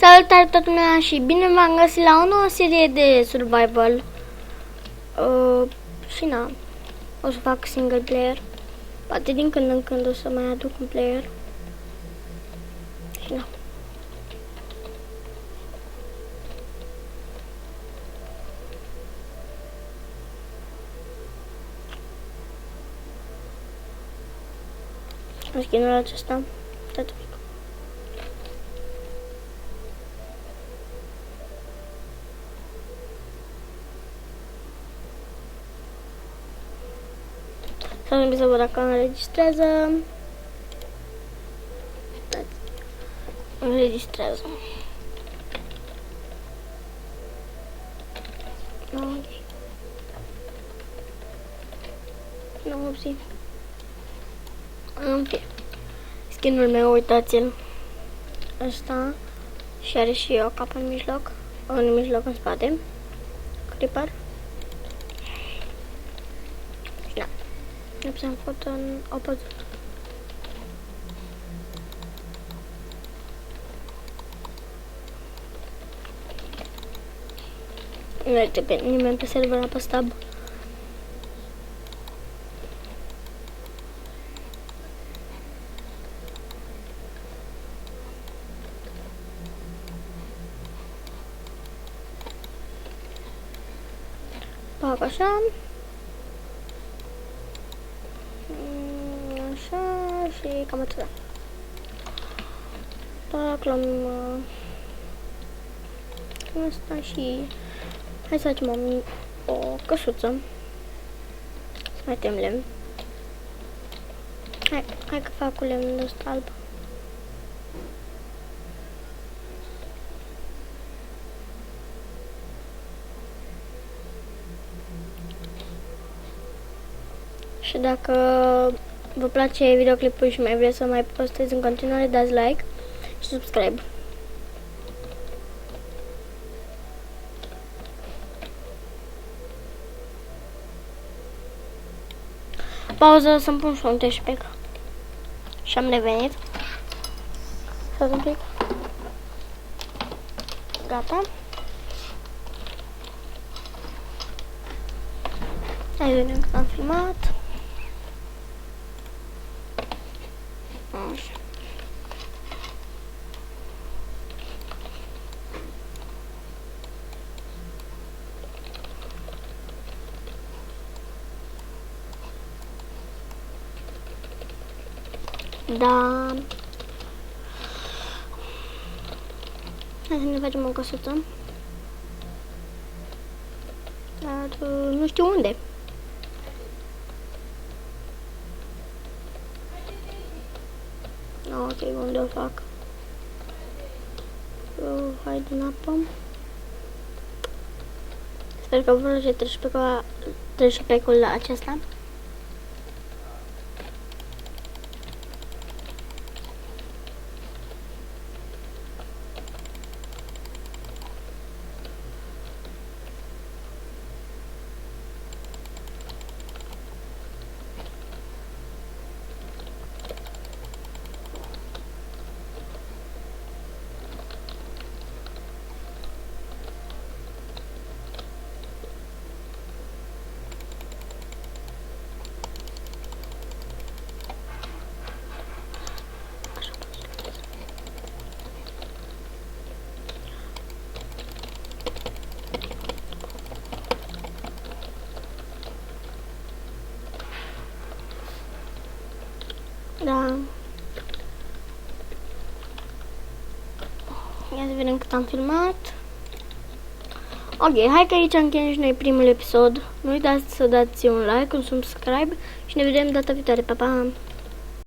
Salutare toată lumea și bine v-am găsit la o nouă serie de survival. Și na, o să fac single player. Poate din când în când o să mai aduc un player. Și na. Skin-ul acesta, tot mic. Să văd dacă înregistrează. Înregistrează. Ok. Nu, upsi. În fine. Skin-ul meu, uitați-l. Ăsta. Și are și o capă în mijloc. În mijloc, în spate. Creeper. Da. Nu putem foto în opozit. Nu merge pe nimeni pe server pe stab. Fac așa. Așa și cam atât. Fac, luăm asta și hai să facem o căsuță. Să mai tem lemn. Hai că fac cu lemnul ăsta alb. Și dacă vă place videoclipul și mai vreți să mai postez în continuare, dați like și subscribe. Pauză să-mi pun și un teșpec. Și am revenit. Să un pic. Gata. Hai vedem că am filmat. Așa. Da. Hai să ne facem o căsuță. Dar nu știu unde. Ok, unde o fac? Hai din apă. Sper că vă trece pe la acesta. Da. Ia să vedem cât am filmat. Ok, hai că aici încheiem și noi primul episod. Nu uitați să dați un like, un subscribe și ne vedem data viitoare. Pa, pa!